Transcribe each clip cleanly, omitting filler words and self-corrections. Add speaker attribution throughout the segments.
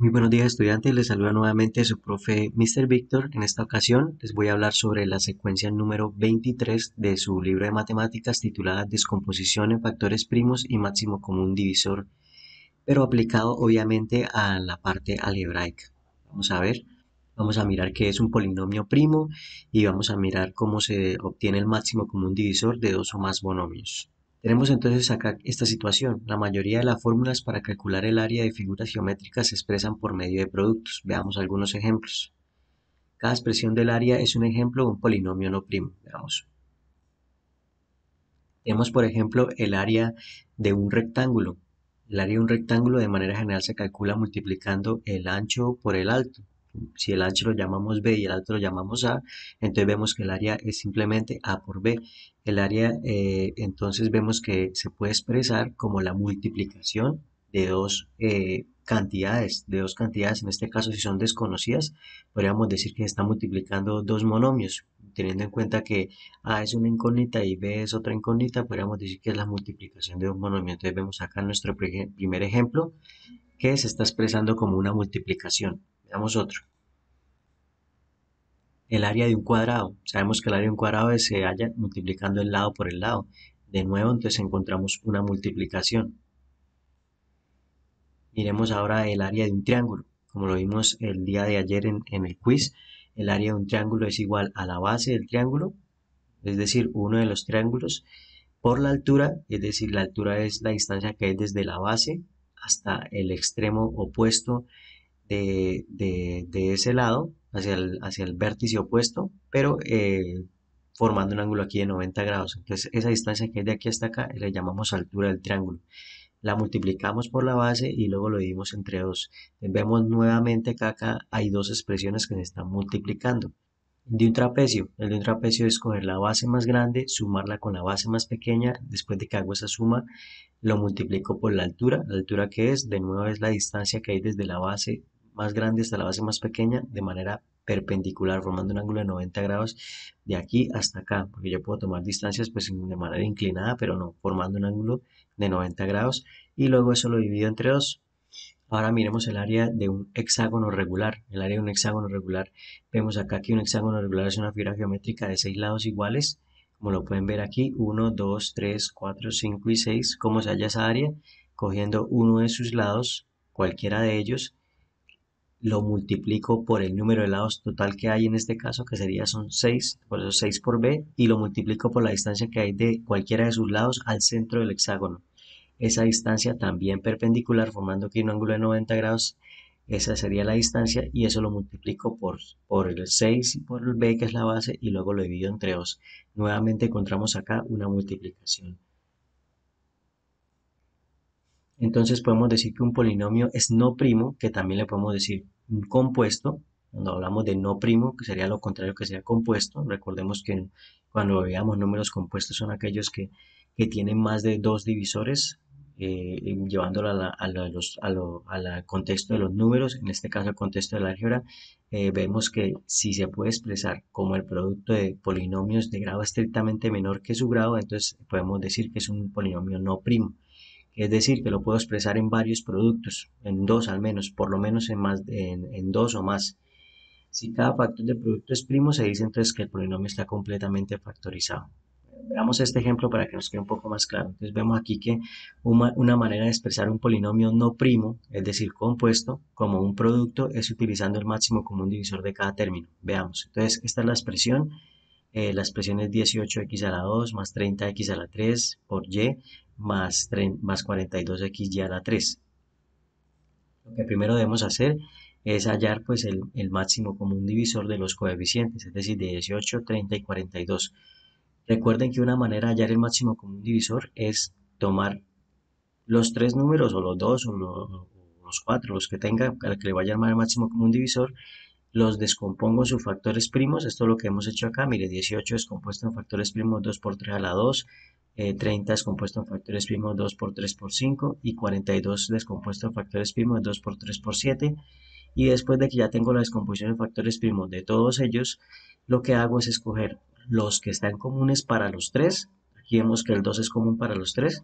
Speaker 1: Muy buenos días estudiantes, les saluda nuevamente su profe Mr. Víctor. En esta ocasión les voy a hablar sobre la secuencia número 23 de su libro de matemáticas titulada Descomposición en factores primos y máximo común divisor, pero aplicado obviamente a la parte algebraica. Vamos a ver, vamos a mirar qué es un polinomio primo y vamos a mirar cómo se obtiene el máximo común divisor de dos o más monomios. Tenemos entonces acá esta situación. La mayoría de las fórmulas para calcular el área de figuras geométricas se expresan por medio de productos. Veamos algunos ejemplos. Cada expresión del área es un ejemplo de un polinomio no primo. Veamos. Tenemos, por ejemplo, el área de un rectángulo. El área de un rectángulo de manera general se calcula multiplicando el ancho por el alto. Si el ancho lo llamamos B y el alto lo llamamos A, entonces vemos que el área es simplemente A por B. El área, entonces vemos que se puede expresar como la multiplicación de dos cantidades, en este caso si son desconocidas, podríamos decir que se está multiplicando dos monomios, teniendo en cuenta que A es una incógnita y B es otra incógnita, podríamos decir que es la multiplicación de dos monomios. Entonces vemos acá nuestro primer ejemplo que se está expresando como una multiplicación. Veamos otro. El área de un cuadrado. Sabemos que el área de un cuadrado se halla multiplicando el lado por el lado. De nuevo, entonces encontramos una multiplicación. Miremos ahora el área de un triángulo. Como lo vimos el día de ayer en el quiz, el área de un triángulo es igual a la base del triángulo, es decir, uno de los triángulos, por la altura, es decir, la altura es la distancia que hay desde la base hasta el extremo opuesto de ese lado, hacia el vértice opuesto, pero formando un ángulo aquí de 90 grados. Entonces, esa distancia que hay de aquí hasta acá le llamamos altura del triángulo. La multiplicamos por la base y luego lo dividimos entre dos. Vemos nuevamente que acá hay dos expresiones que se están multiplicando. De un trapecio. El de un trapecio es coger la base más grande, sumarla con la base más pequeña. Después de que hago esa suma, lo multiplico por la altura. La altura que es, de nuevo, es la distancia que hay desde la base más grande hasta la base más pequeña de manera perpendicular, formando un ángulo de 90 grados de aquí hasta acá. Porque yo puedo tomar distancias pues de manera inclinada, pero no, formando un ángulo de 90 grados. Y luego eso lo divido entre dos. Ahora miremos el área de un hexágono regular. El área de un hexágono regular, vemos acá que un hexágono regular es una figura geométrica de 6 lados iguales. Como lo pueden ver aquí, 1, 2, 3, 4, 5 y 6. ¿Cómo se halla esa área? Cogiendo uno de sus lados, cualquiera de ellos, lo multiplico por el número de lados total que hay en este caso, que son 6, por eso 6 por b, y lo multiplico por la distancia que hay de cualquiera de sus lados al centro del hexágono. Esa distancia también perpendicular, formando aquí un ángulo de 90 grados, esa sería la distancia y eso lo multiplico por el 6 y por el b, que es la base, y luego lo divido entre 2. Nuevamente encontramos acá una multiplicación. Entonces podemos decir que un polinomio es no primo, que también le podemos decir un compuesto. Cuando hablamos de no primo, que sería lo contrario que sea compuesto, recordemos que cuando veamos números compuestos son aquellos que tienen más de dos divisores, llevándolo al contexto de los números, en este caso el contexto del álgebra. Vemos que si se puede expresar como el producto de polinomios de grado estrictamente menor que su grado, entonces podemos decir que es un polinomio no primo. Es decir, que lo puedo expresar en varios productos, en dos al menos, por lo menos en dos o más. Si cada factor del producto es primo, se dice entonces que el polinomio está completamente factorizado. Veamos este ejemplo para que nos quede un poco más claro. Entonces vemos aquí que una manera de expresar un polinomio no primo, es decir, compuesto, como un producto, es utilizando el máximo común divisor de cada término. Veamos. Entonces, esta es la expresión. La expresión es 18x a la 2 más 30x a la 3 por y más 42xy a la 3. Lo que primero debemos hacer es hallar pues el máximo común divisor de los coeficientes, es decir, de 18, 30 y 42. Recuerden que una manera de hallar el máximo común divisor es tomar los tres números o los dos o los cuatro, los que tenga, al que le vaya a llamar el máximo común divisor, los descompongo en sus factores primos. Esto es lo que hemos hecho acá. Mire, 18 es compuesto en factores primos 2 por 3 a la 2, 30 es compuesto en factores primos 2 por 3 por 5 y 42 descompuesto en factores primos 2 por 3 por 7. Y después de que ya tengo la descomposición en factores primos de todos ellos, lo que hago es escoger los que están comunes para los tres. Aquí vemos que el 2 es común para los tres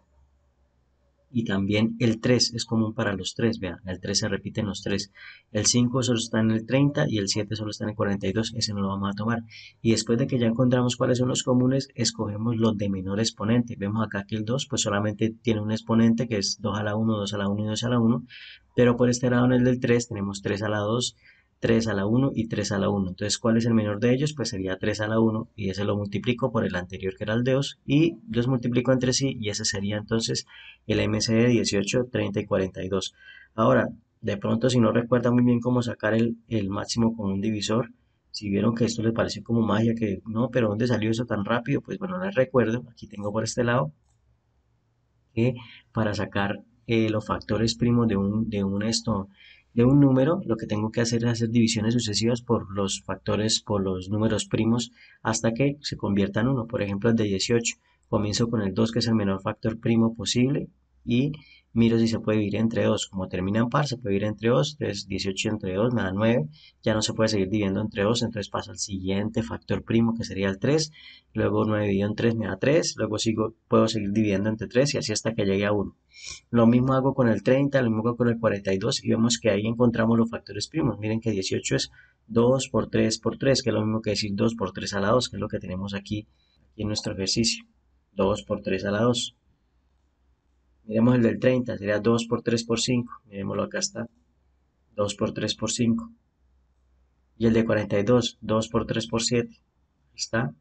Speaker 1: y también el 3 es común para los tres, vean, el 3 se repite en los tres, el 5 solo está en el 30 y el 7 solo está en el 42, ese no lo vamos a tomar. Y después de que ya encontramos cuáles son los comunes, escogemos los de menor exponente. Vemos acá que el 2 pues solamente tiene un exponente que es 2 a la 1, 2 a la 1 y 2 a la 1, pero por este lado en el del 3 tenemos 3 a la 2, 3 a la 1 y 3 a la 1. Entonces, ¿cuál es el menor de ellos? Pues sería 3 a la 1 y ese lo multiplico por el anterior que era el de 2 y los multiplico entre sí y ese sería entonces el MCD 18, 30 y 42. Ahora, de pronto si no recuerdan muy bien cómo sacar el máximo común divisor, si vieron que esto les pareció como magia, que no, pero ¿dónde salió eso tan rápido? Pues bueno, les recuerdo, aquí tengo por este lado, que para sacar los factores primos de un número, lo que tengo que hacer es hacer divisiones sucesivas por los factores, por los números primos, hasta que se convierta en uno. Por ejemplo, el de 18, comienzo con el 2, que es el menor factor primo posible, y miro si se puede dividir entre 2. Como termina en par, se puede dividir entre 2, entonces 18 entre 2 me da 9, ya no se puede seguir dividiendo entre 2, entonces paso al siguiente factor primo, que sería el 3, luego 9 dividido en 3 me da 3, luego puedo seguir dividiendo entre 3 y así hasta que llegue a 1. Lo mismo hago con el 30, lo mismo hago con el 42 y vemos que ahí encontramos los factores primos. Miren que 18 es 2 por 3 por 3, que es lo mismo que decir 2 por 3 a la 2, que es lo que tenemos aquí en nuestro ejercicio. 2 por 3 a la 2. Miremos el del 30, sería 2 por 3 por 5. Miremoslo, acá está. 2 por 3 por 5. Y el de 42, 2 por 3 por 7. Ahí está.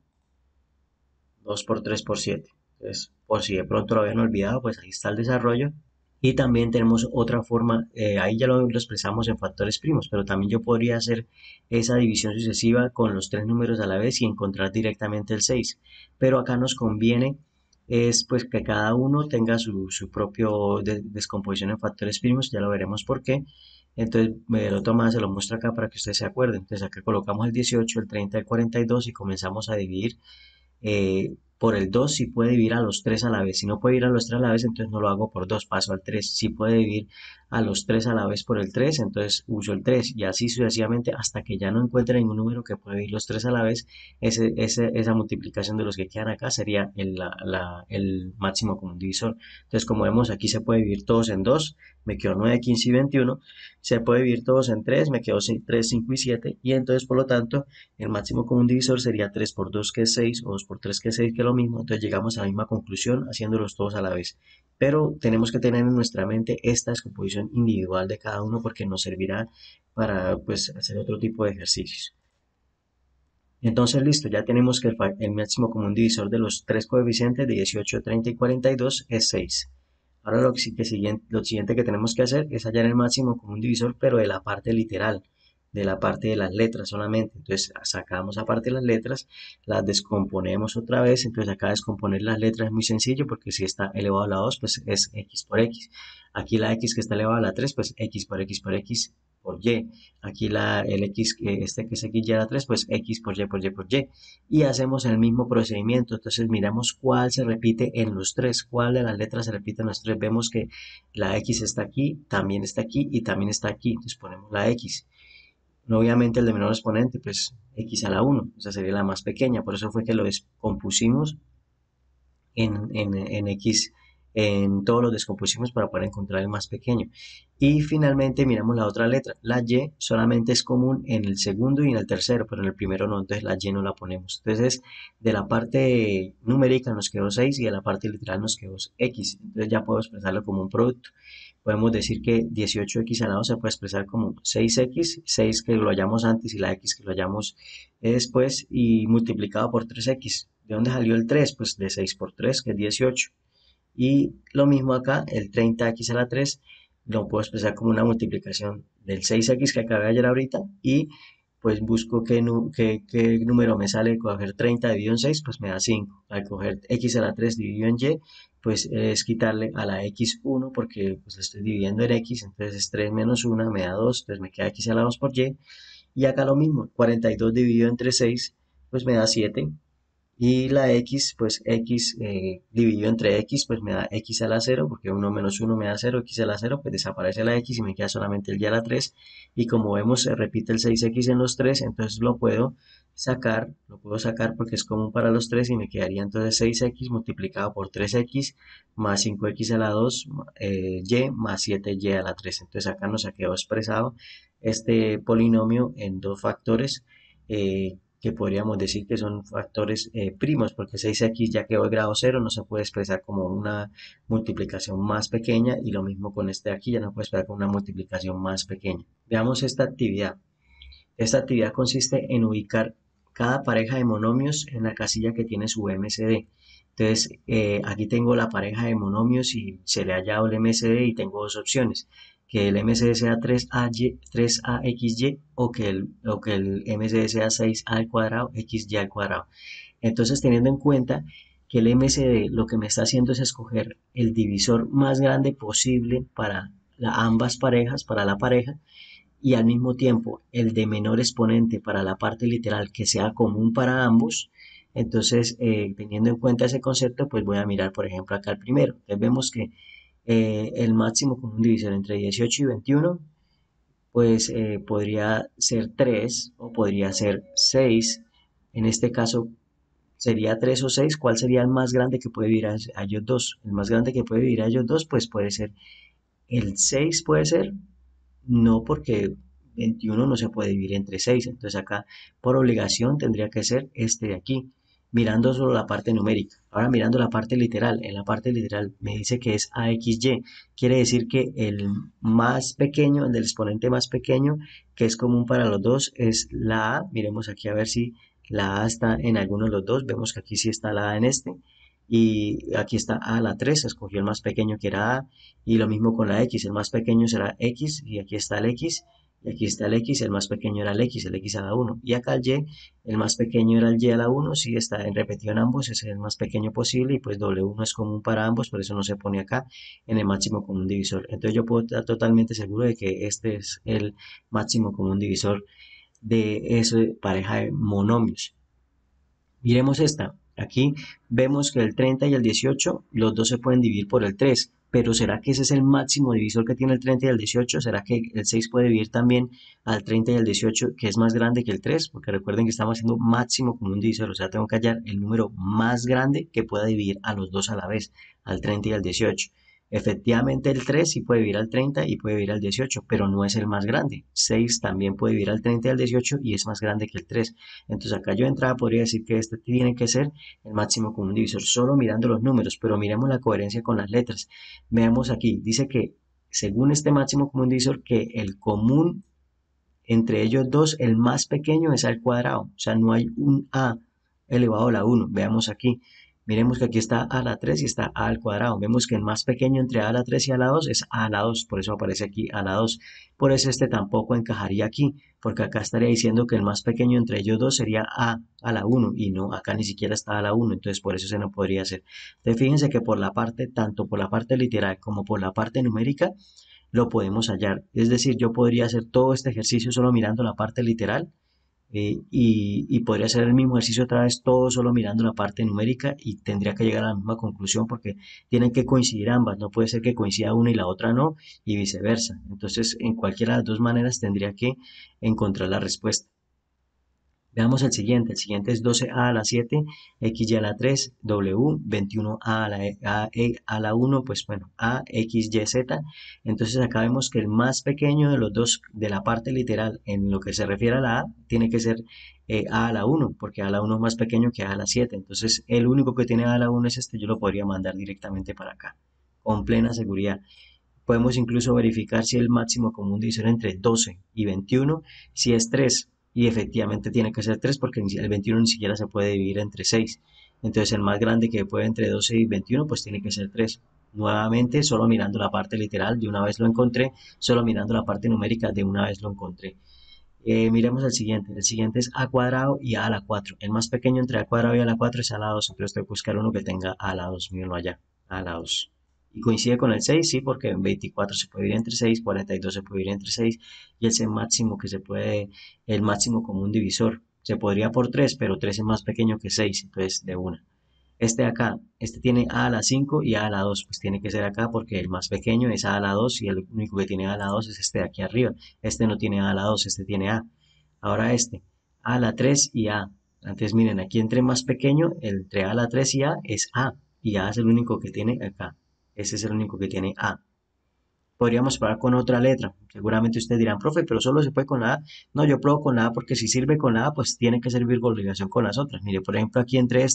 Speaker 1: 2 por 3 por 7. Entonces, por si de pronto lo habían olvidado, pues ahí está el desarrollo. Y también tenemos otra forma, ahí ya lo expresamos en factores primos, pero también yo podría hacer esa división sucesiva con los tres números a la vez y encontrar directamente el 6. Pero acá nos conviene es pues que cada uno tenga su propio descomposición en factores primos, ya lo veremos por qué. Entonces, lo toma, se lo muestro acá para que ustedes se acuerden. Entonces, acá colocamos el 18, el 30, el 42 y comenzamos a dividir por el 2 si puede dividir a los 3 a la vez. Si no puede ir a los 3 a la vez, entonces no lo hago por 2, paso al 3. Si puede dividir a los 3 a la vez por el 3, entonces uso el 3 y así sucesivamente hasta que ya no encuentre ningún número que pueda ir los 3 a la vez. Esa multiplicación de los que quedan acá sería el máximo común divisor. Entonces, como vemos, aquí se puede dividir todos en 2, me quedó 9, 15 y 21. Se puede dividir todos en 3, me quedó 3, 5 y 7. Y entonces, por lo tanto, el máximo común divisor sería 3 por 2 que es 6 o 2 por 3 que es 6 que es lo mismo. Entonces llegamos a la misma conclusión haciéndolos todos a la vez. Pero tenemos que tener en nuestra mente esta descomposición individual de cada uno porque nos servirá para pues, hacer otro tipo de ejercicios. Entonces listo, ya tenemos que el máximo común divisor de los tres coeficientes de 18, 30 y 42 es 6. Ahora lo siguiente que tenemos que hacer es hallar el máximo común divisor, pero de la parte literal, de la parte de las letras solamente. Entonces sacamos aparte las letras, las descomponemos otra vez. Entonces acá descomponer las letras es muy sencillo porque si está elevado a la 2, pues es x por x. Aquí la x que está elevada a la 3, pues x por x por x por y. Aquí el x, que es x y a la 3, pues x por y por y por y. Y hacemos el mismo procedimiento. Entonces miramos cuál se repite en los tres, cuál de las letras se repite en los tres. Vemos que la x está aquí y también está aquí. Entonces ponemos la x. Obviamente el de menor exponente, pues x a la 1, esa sería la más pequeña, por eso fue que lo descompusimos en X, en todos los descompusimos para poder encontrar el más pequeño. Y finalmente miramos la otra letra. La Y solamente es común en el segundo y en el tercero, pero en el primero no, entonces la Y no la ponemos. Entonces de la parte numérica nos quedó 6 y de la parte literal nos quedó X. Entonces ya puedo expresarlo como un producto. Podemos decir que 18x al lado se puede expresar como 6x, 6 que lo hallamos antes y la x que lo hallamos después y multiplicado por 3x. ¿De dónde salió el 3? Pues de 6 por 3, que es 18. Y lo mismo acá, el 30x a la 3 lo puedo expresar como una multiplicación del 6x que acabé de hallar ahorita y pues busco qué número me sale. Coger 30 dividido en 6, pues me da 5. Al coger x a la 3 dividido en y, pues es quitarle a la x 1 porque pues estoy dividiendo en x, entonces es 3 menos 1 me da 2, entonces me queda x a la 2 por y. Y acá lo mismo, 42 dividido entre 6, pues me da 7. Y la x, pues x dividido entre x, pues me da x a la cero, porque uno menos uno me da cero, x a la cero, pues desaparece la x y me queda solamente el y a la 3. Y como vemos, se repite el 6x en los 3, entonces lo puedo sacar porque es común para los 3 y me quedaría entonces 6x multiplicado por 3x más 5x a la 2, y más 7y a la 3. Entonces acá nos ha quedado expresado este polinomio en dos factores, que podríamos decir que son factores primos, porque 6x ya quedó de grado cero, no se puede expresar como una multiplicación más pequeña, y lo mismo con este de aquí, ya no puede expresar como una multiplicación más pequeña. Veamos esta actividad. Esta actividad consiste en ubicar cada pareja de monomios en la casilla que tiene su MCD. Entonces, aquí tengo la pareja de monomios y se le ha hallado el MCD y tengo dos opciones: que el MCD sea 3AXY o que el MCD sea 6A al cuadrado XY al cuadrado. Entonces, teniendo en cuenta que el MCD lo que me está haciendo es escoger el divisor más grande posible para ambas parejas, para la pareja, y al mismo tiempo el de menor exponente para la parte literal que sea común para ambos. Entonces, teniendo en cuenta ese concepto, pues voy a mirar, por ejemplo, acá el primero. Entonces vemos que el máximo común divisor entre 18 y 21, pues podría ser 3 o podría ser 6. En este caso sería 3 o 6. ¿Cuál sería el más grande que puede vivir a ellos dos? El más grande que puede vivir a ellos dos, pues puede ser el 6, puede ser. No, porque 21 no se puede dividir entre 6. Entonces acá por obligación tendría que ser este de aquí, mirando solo la parte numérica. Ahora mirando la parte literal. En la parte literal me dice que es AXY. Quiere decir que el más pequeño, el del exponente más pequeño, que es común para los dos, es la A. Miremos aquí a ver si la A está en alguno de los dos. Vemos que aquí sí está la A en este. Y aquí está A a la 3, escogió el más pequeño que era A. Y lo mismo con la X, el más pequeño será X, y aquí está el X, y aquí está el X, el más pequeño era el X a la 1. Y acá el Y, el más pequeño era el Y a la 1, si está en repetido en ambos, es el más pequeño posible, y pues W1 es común para ambos, por eso no se pone acá en el máximo común divisor. Entonces yo puedo estar totalmente seguro de que este es el máximo común divisor de esa pareja de monomios. Miremos esta. Aquí vemos que el 30 y el 18, los dos se pueden dividir por el 3. Pero ¿será que ese es el máximo divisor que tiene el 30 y el 18? ¿Será que el 6 puede dividir también al 30 y al 18, que es más grande que el 3? Porque recuerden que estamos haciendo máximo común divisor, o sea, tengo que hallar el número más grande que pueda dividir a los dos a la vez, al 30 y al 18. Efectivamente, el 3 sí puede vivir al 30 y puede vivir al 18, pero no es el más grande. 6 también puede vivir al 30 y al 18 y es más grande que el 3. Entonces acá yo de entrada podría decir que este tiene que ser el máximo común divisor solo mirando los números, pero miremos la coherencia con las letras. Veamos aquí, dice que según este máximo común divisor, que el común entre ellos dos, el más pequeño es A al cuadrado, o sea, no hay un A elevado a la 1. Veamos aquí, miremos que aquí está A a la 3 y está A al cuadrado. Vemos que el más pequeño entre A a la 3 y A a la 2 es A a la 2, por eso aparece aquí A a la 2. Por eso este tampoco encajaría aquí, porque acá estaría diciendo que el más pequeño entre ellos dos sería A la 1 y no, acá ni siquiera está A a la 1, entonces por eso se no podría hacer. Entonces fíjense que por la parte, tanto por la parte literal como por la parte numérica, lo podemos hallar. Es decir, yo podría hacer todo este ejercicio solo mirando la parte literal, y podría hacer el mismo ejercicio otra vez todo solo mirando la parte numérica y tendría que llegar a la misma conclusión porque tienen que coincidir ambas. No puede ser que coincida una y la otra no, y viceversa. Entonces, en cualquiera de las dos maneras tendría que encontrar la respuesta. Veamos el siguiente es 12a a la 7, xy a la 3, w, 21a a la 1, pues bueno, a, x, y, z. Entonces acá vemos que el más pequeño de los dos, de la parte literal, en lo que se refiere a la a, tiene que ser a la 1, porque a la 1 es más pequeño que a la 7. Entonces el único que tiene a la 1 es este, yo lo podría mandar directamente para acá, con plena seguridad. Podemos incluso verificar si el máximo común divisor entre 12 y 21, si es 3, y efectivamente tiene que ser 3 porque el 21 ni siquiera se puede dividir entre 6. Entonces el más grande que puede entre 12 y 21 pues tiene que ser 3. Nuevamente, solo mirando la parte literal de una vez lo encontré, solo mirando la parte numérica de una vez lo encontré. Miremos el siguiente es a cuadrado y a la 4. El más pequeño entre a cuadrado y a la 4 es a la 2, entonces tengo que buscar uno que tenga a la 2, mírenlo allá, a la 2. Y coincide con el 6, sí, porque en 24 se puede ir entre 6, 42 se puede ir entre 6, y el máximo que se puede, el máximo común divisor. Se podría por 3, pero 3 es más pequeño que 6, entonces de una. Este de acá, este tiene a la 5 y a la 2, pues tiene que ser acá porque el más pequeño es a la 2 y el único que tiene a la 2 es este de aquí arriba. Este no tiene a la 2, este tiene a. Ahora este, a la 3 y a. Antes miren, aquí entre más pequeño, entre a la 3 y a es a. Y a es el único que tiene acá. Ese es el único que tiene a. Podríamos probar con otra letra. Seguramente ustedes dirán, profe, pero solo se puede con la A. No, yo pruebo con la A porque si sirve con la A, pues tiene que servir con obligación con las otras. Mire, por ejemplo, aquí entre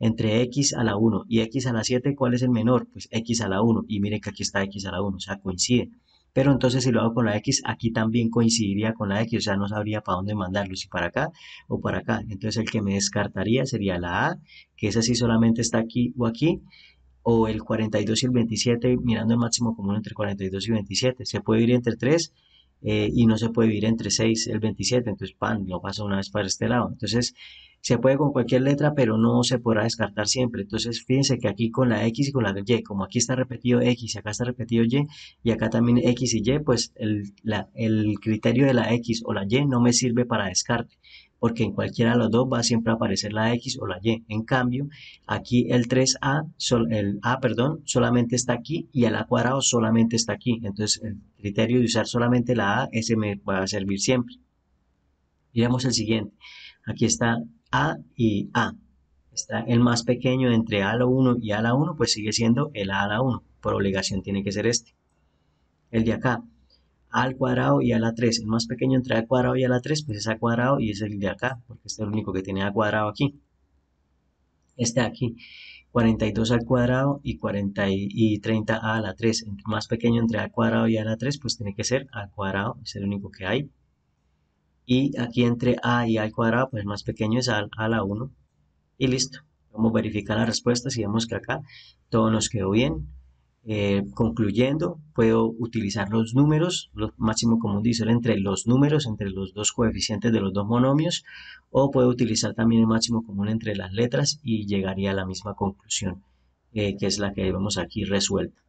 Speaker 1: X a la 1 y X a la 7, ¿cuál es el menor? Pues X a la 1. Y mire que aquí está X a la 1, o sea, coincide. Pero entonces si lo hago con la X, aquí también coincidiría con la X, o sea, no sabría para dónde mandarlo, si para acá o para acá. Entonces el que me descartaría sería la A, que esa sí solamente está aquí o aquí, o el 42 y el 27, mirando el máximo común entre 42 y 27. Se puede vivir entre 3 y no se puede vivir entre 6 y el 27, entonces pan, lo paso una vez para este lado. Entonces se puede con cualquier letra, pero no se podrá descartar siempre. Entonces fíjense que aquí con la X y con la Y, como aquí está repetido X y acá está repetido y acá también X y Y, pues el criterio de la X o la Y no me sirve para descarte, porque en cualquiera de los dos va a siempre a aparecer la X o la Y. En cambio, aquí el 3A, el A, perdón, solamente está aquí y el A cuadrado solamente está aquí. Entonces, el criterio de usar solamente la A, ese me va a servir siempre. Miremos el siguiente. Aquí está A y A. Está el más pequeño entre A a la 1 y A a la 1, pues sigue siendo el A a la 1. Por obligación tiene que ser este. El de acá, A al cuadrado y A a la 3. El más pequeño entre A al cuadrado y A a la 3, pues es A cuadrado y es el de acá, porque este es el único que tiene A cuadrado aquí. Este de aquí, 42 al cuadrado y 30a a la 3. El más pequeño entre a al cuadrado y a la 3, pues tiene que ser a al cuadrado, es el único que hay. Y aquí entre a y a al cuadrado, pues el más pequeño es a la 1. Y listo. Vamos a verificar las respuestas y vemos que acá todo nos quedó bien. Concluyendo, puedo utilizar los números, lo máximo común divisor entre los números, entre los dos coeficientes de los dos monomios, o puedo utilizar también el máximo común entre las letras y llegaría a la misma conclusión, que es la que vemos aquí resuelta.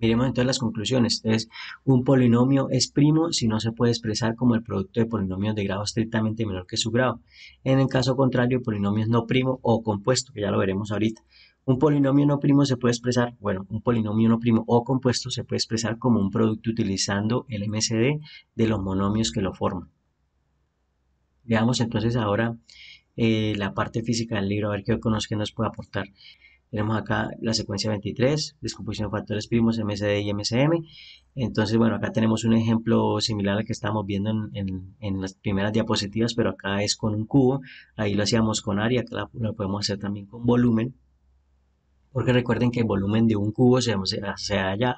Speaker 1: Miremos entonces las conclusiones. Entonces, un polinomio es primo si no se puede expresar como el producto de polinomios de grado estrictamente menor que su grado. En el caso contrario, el polinomio es no primo o compuesto, que ya lo veremos ahorita. Un polinomio no primo se puede expresar, bueno, un polinomio no primo o compuesto se puede expresar como un producto utilizando el MCD de los monomios que lo forman. Veamos entonces ahora la parte física del libro, a ver qué nos puede aportar. Tenemos acá la secuencia 23, descomposición de factores primos, MCD y MCM. Entonces, bueno, acá tenemos un ejemplo similar al que estábamos viendo en las primeras diapositivas, pero acá es con un cubo. Ahí lo hacíamos con área, acá lo podemos hacer también con volumen, porque recuerden que el volumen de un cubo se halla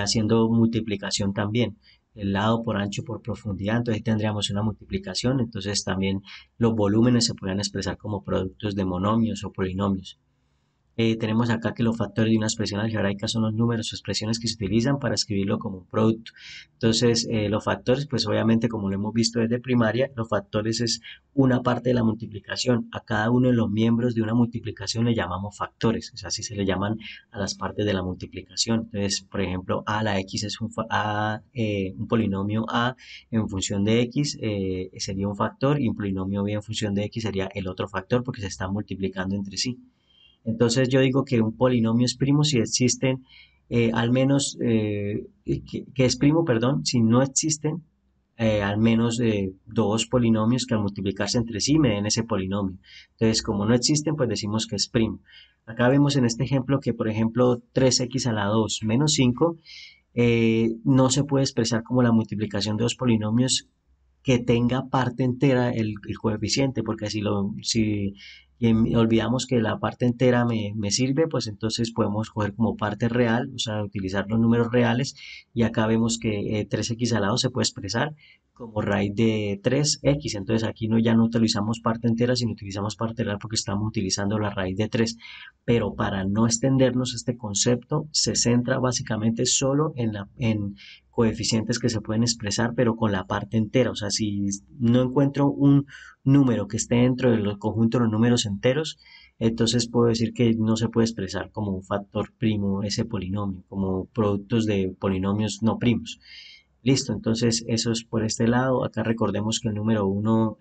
Speaker 1: haciendo multiplicación también. El lado por ancho por profundidad, entonces tendríamos una multiplicación, entonces también los volúmenes se pueden expresar como productos de monomios o polinomios. Tenemos acá que los factores de una expresión algebraica son los números o expresiones que se utilizan para escribirlo como un producto. Entonces, los factores, pues obviamente como lo hemos visto desde primaria, los factores es una parte de la multiplicación. A cada uno de los miembros de una multiplicación le llamamos factores, es así se le llaman a las partes de la multiplicación. Entonces, por ejemplo, a la x es un polinomio a en función de x sería un factor y un polinomio b en función de x sería el otro factor porque se están multiplicando entre sí. Entonces yo digo que un polinomio es primo si existen al menos, que es primo, perdón, si no existen al menos dos polinomios que al multiplicarse entre sí me den ese polinomio. Entonces, como no existen, pues decimos que es primo. Acá vemos en este ejemplo que, por ejemplo, 3x a la 2 menos 5 no se puede expresar como la multiplicación de dos polinomios que tenga parte entera el coeficiente, porque si olvidamos que la parte entera me sirve, pues entonces podemos coger como parte real, o sea, utilizar los números reales, y acá vemos que 3x al lado se puede expresar como raíz de 3x, entonces aquí ya no utilizamos parte entera, sino utilizamos parte real porque estamos utilizando la raíz de 3, pero para no extendernos este concepto, se centra básicamente solo en coeficientes que se pueden expresar, pero con la parte entera. O sea, si no encuentro un número que esté dentro del conjunto de los números enteros, entonces puedo decir que no se puede expresar como un factor primo ese polinomio, como productos de polinomios no primos. Listo, entonces eso es por este lado. Acá recordemos que el número uno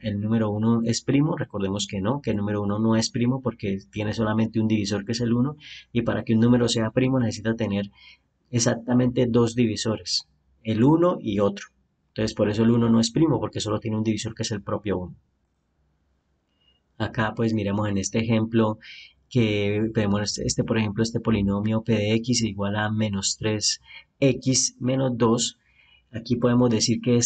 Speaker 1: es primo, recordemos que no, que el número uno no es primo porque tiene solamente un divisor que es el uno, y para que un número sea primo necesita tener exactamente dos divisores, el uno y otro. Entonces por eso el uno no es primo porque solo tiene un divisor que es el propio uno. Acá pues miremos en este ejemplo que vemos por ejemplo, este polinomio p de x igual a menos 3x menos 2. Aquí podemos decir que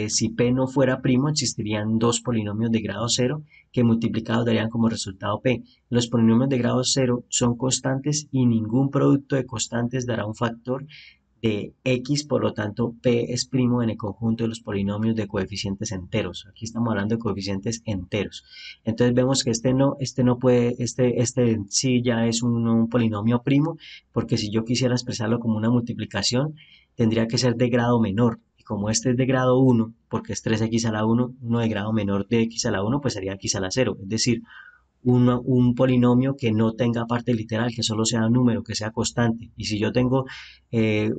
Speaker 1: si p no fuera primo, existirían dos polinomios de grado cero que multiplicados darían como resultado p. Los polinomios de grado cero son constantes y ningún producto de constantes dará un factor de x, por lo tanto p es primo en el conjunto de los polinomios de coeficientes enteros. Aquí estamos hablando de coeficientes enteros. Entonces vemos que este no puede, este sí ya es un polinomio primo, porque si yo quisiera expresarlo como una multiplicación, tendría que ser de grado menor. Y como este es de grado uno, porque es 3x a la uno de grado menor de x a la uno, pues sería x a la cero. Es decir, un polinomio que no tenga parte literal, que solo sea un número, que sea constante. Y si yo tengo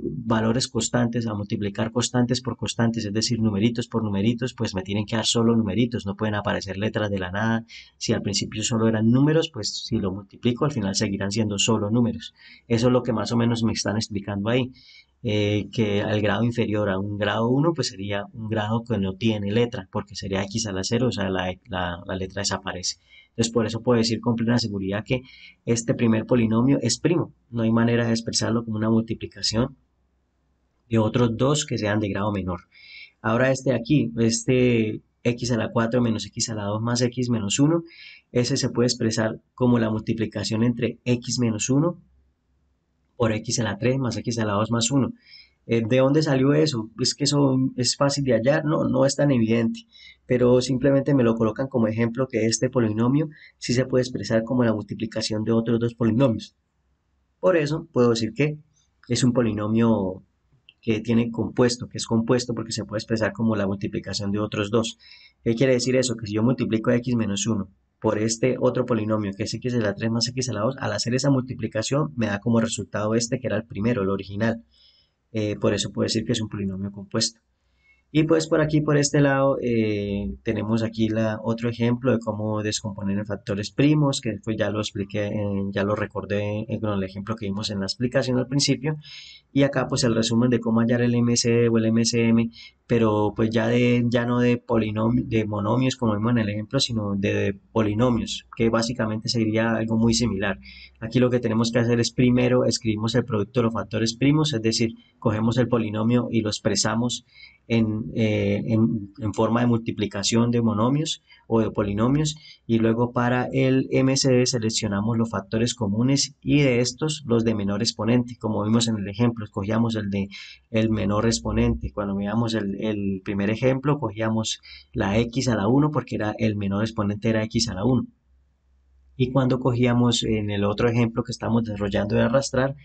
Speaker 1: valores constantes a multiplicar constantes por constantes, es decir, numeritos por numeritos, pues me tienen que dar solo numeritos, no pueden aparecer letras de la nada. Si al principio solo eran números, pues si lo multiplico, al final seguirán siendo solo números. Eso es lo que más o menos me están explicando ahí. Que al grado inferior a un grado uno pues sería un grado que no tiene letra, porque sería x a la cero, o sea, la letra desaparece. Entonces, por eso puedo decir con plena seguridad que este primer polinomio es primo. No hay manera de expresarlo como una multiplicación de otros dos que sean de grado menor. Ahora este de aquí, este x a la 4 menos x a la 2 más x menos uno, ese se puede expresar como la multiplicación entre x menos uno por x a la 3 más x a la 2 más uno. ¿De dónde salió eso? Es que eso es fácil de hallar, no, no es tan evidente, pero simplemente me lo colocan como ejemplo que este polinomio sí se puede expresar como la multiplicación de otros dos polinomios. Por eso puedo decir que es un polinomio que tiene compuesto, que es compuesto porque se puede expresar como la multiplicación de otros dos. ¿Qué quiere decir eso? Que si yo multiplico x menos uno por este otro polinomio que es x a la 3 más x a la 2, al hacer esa multiplicación me da como resultado este que era el primero, el original. Por eso puedo decir que es un polinomio compuesto. Y pues por aquí, por este lado, tenemos aquí otro ejemplo de cómo descomponer en factores primos, que pues ya lo expliqué, ya lo recordé con el ejemplo que vimos en la explicación al principio. Y acá pues el resumen de cómo hallar el MCD o el MCM, pero pues ya no de polinomios, de monomios como vimos en el ejemplo, sino de polinomios, que básicamente sería algo muy similar. Aquí lo que tenemos que hacer es primero escribimos el producto de los factores primos, es decir, cogemos el polinomio y lo expresamos en forma de multiplicación de monomios o de polinomios, y luego para el MCD seleccionamos los factores comunes y de estos los de menor exponente, como vimos en el ejemplo, cogíamos el de el menor exponente. Cuando veíamos el primer ejemplo, cogíamos la x a la uno porque era el menor exponente era x a la uno. Y cuando cogíamos en el otro ejemplo que estamos desarrollando de arrastrar,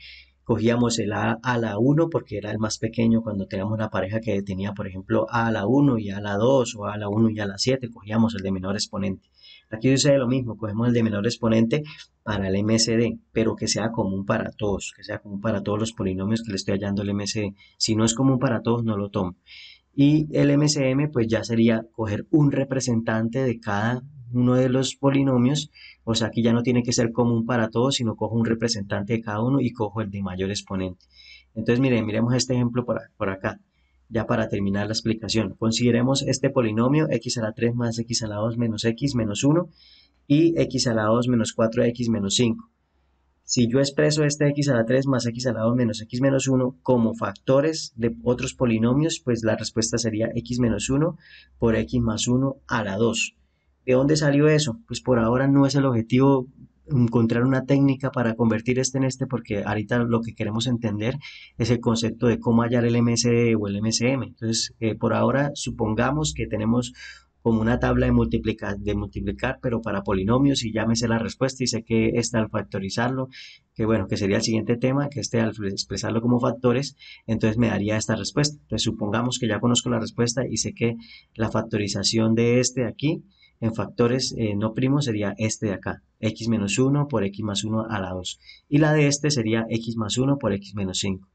Speaker 1: cogíamos el a la uno porque era el más pequeño. Cuando teníamos una pareja que tenía, por ejemplo, a la uno y a la 2 o a la uno y a la 7, cogíamos el de menor exponente. Aquí sucede lo mismo, cogemos el de menor exponente para el MCD, pero que sea común para todos, que sea común para todos los polinomios que le estoy hallando el MCD. Si no es común para todos, no lo tomo. Y el MCM pues ya sería coger un representante de cada uno de los polinomios, o sea que ya no tiene que ser común para todos, sino cojo un representante de cada uno y cojo el de mayor exponente. Entonces miremos este ejemplo por acá, ya para terminar la explicación. Consideremos este polinomio x a la 3 más x a la 2 menos x menos 1 y x a la 2 menos 4x menos 5. Si yo expreso este x a la 3 más x a la 2 menos x menos 1 como factores de otros polinomios, pues la respuesta sería x menos 1 por x más 1 a la 2. ¿De dónde salió eso? Pues por ahora no es el objetivo encontrar una técnica para convertir este en este, porque ahorita lo que queremos entender es el concepto de cómo hallar el MCD o el MCM. Entonces, por ahora supongamos que tenemos como una tabla de multiplicar, pero para polinomios, y ya me sé la respuesta y sé que esta al factorizarlo, que bueno, que sería el siguiente tema, que este al expresarlo como factores, entonces me daría esta respuesta. Entonces supongamos que ya conozco la respuesta y sé que la factorización de este de aquí en factores no primos sería este de acá, x menos 1 por x más 1 a la 2. Y la de este sería x más 1 por x menos 5.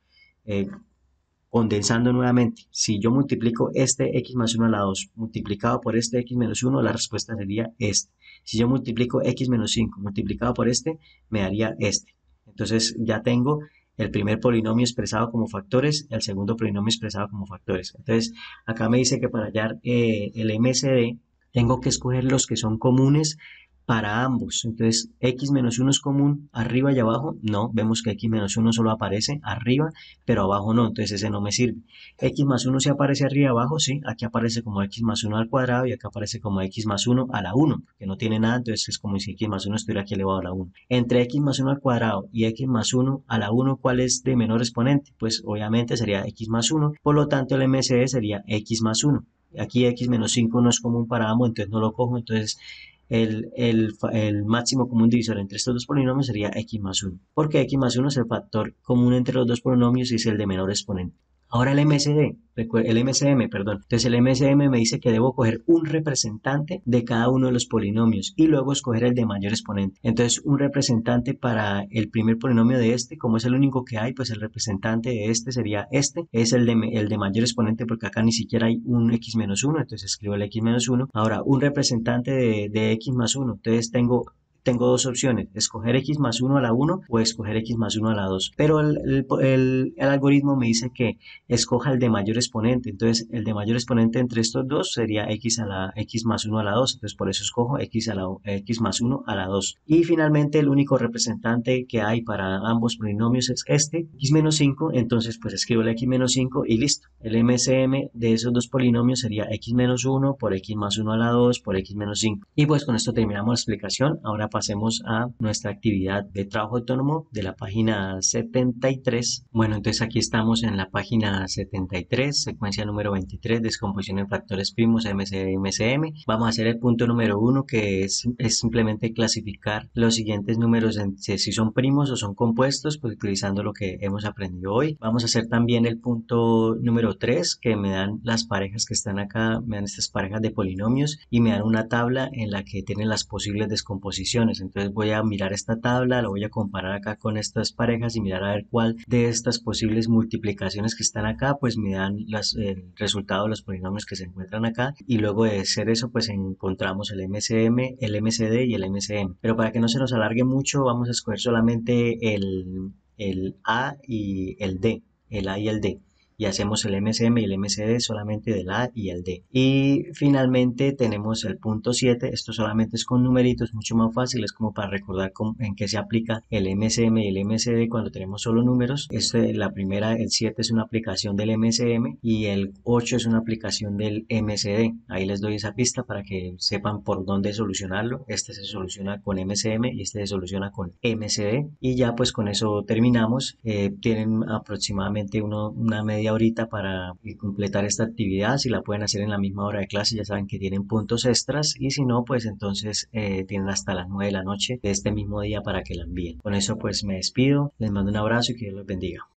Speaker 1: Condensando nuevamente, si yo multiplico este x más 1 a la 2 multiplicado por este x menos 1, la respuesta sería este. Si yo multiplico x menos 5 multiplicado por este, me daría este. Entonces ya tengo el primer polinomio expresado como factores, el segundo polinomio expresado como factores. Entonces acá me dice que para hallar el MCD tengo que escoger los que son comunes para ambos. Entonces, x menos 1 es común arriba y abajo. No, vemos que x menos 1 solo aparece arriba, pero abajo no. Entonces, ese no me sirve. X más 1 sí aparece arriba y abajo, sí. Aquí aparece como x más 1 al cuadrado y acá aparece como x más 1 a la 1, porque no tiene nada. Entonces, es como si x más 1 estuviera aquí elevado a la 1. Entre x más 1 al cuadrado y x más 1 a la 1, ¿cuál es de menor exponente? Pues obviamente sería x más 1. Por lo tanto, el MCD sería x más 1. Aquí x menos 5 no es común para ambos, entonces no lo cojo. Entonces, el máximo común divisor entre estos dos polinomios sería x más 1, porque x más 1 es el factor común entre los dos polinomios y es el de menor exponente. Ahora el MCD, el MCM, perdón. Entonces el MCM me dice que debo coger un representante de cada uno de los polinomios y luego escoger el de mayor exponente. Entonces un representante para el primer polinomio de este, como es el único que hay, pues el representante de este sería este, es el de mayor exponente porque acá ni siquiera hay un x menos 1, entonces escribo el x menos 1. Ahora un representante de x más 1, entonces tengo dos opciones, escoger x más 1 a la 1 o escoger x más 1 a la 2. Pero el algoritmo me dice que escoja el de mayor exponente. Entonces, el de mayor exponente entre estos dos sería x a la x más 1 a la 2. Entonces, por eso escojo x a la x más 1 a la 2. Y finalmente, el único representante que hay para ambos polinomios es este, x menos 5. Entonces, pues escribo el x menos 5 y listo. El MCM de esos dos polinomios sería x menos 1 por x más 1 a la 2 por x menos 5. Y pues con esto terminamos la explicación. Ahora pasemos a nuestra actividad de trabajo autónomo de la página 73. Bueno, entonces aquí estamos en la página 73, secuencia número 23, descomposición en factores primos MCD y MCM. Vamos a hacer el punto número 1, que es simplemente clasificar los siguientes números en si son primos o son compuestos, pues utilizando lo que hemos aprendido hoy. Vamos a hacer también el punto número 3, que me dan las parejas que están acá, me dan estas parejas de polinomios y me dan una tabla en la que tienen las posibles descomposiciones. Entonces voy a mirar esta tabla, la voy a comparar acá con estas parejas y mirar a ver cuál de estas posibles multiplicaciones que están acá pues me dan el resultado de los polinomios que se encuentran acá, y luego de hacer eso pues encontramos el MCM, el MCD y el MCM. Pero para que no se nos alargue mucho vamos a escoger solamente el A y el D, el A y el D, y hacemos el MCM y el MCD solamente del A y el D. Y finalmente tenemos el punto 7, esto solamente es con numeritos, mucho más fácil, es como para recordar en qué se aplica el MCM y el MCD cuando tenemos solo números. La primera, el 7 es una aplicación del MCM y el 8 es una aplicación del MCD. Ahí les doy esa pista para que sepan por dónde solucionarlo. Este se soluciona con MCM y este se soluciona con MCD. Y ya pues con eso terminamos. Tienen aproximadamente una media horita para completar esta actividad. Si la pueden hacer en la misma hora de clase ya saben que tienen puntos extras, y si no pues entonces tienen hasta las 9 de la noche de este mismo día para que la envíen. Con eso pues me despido, les mando un abrazo y que Dios los bendiga.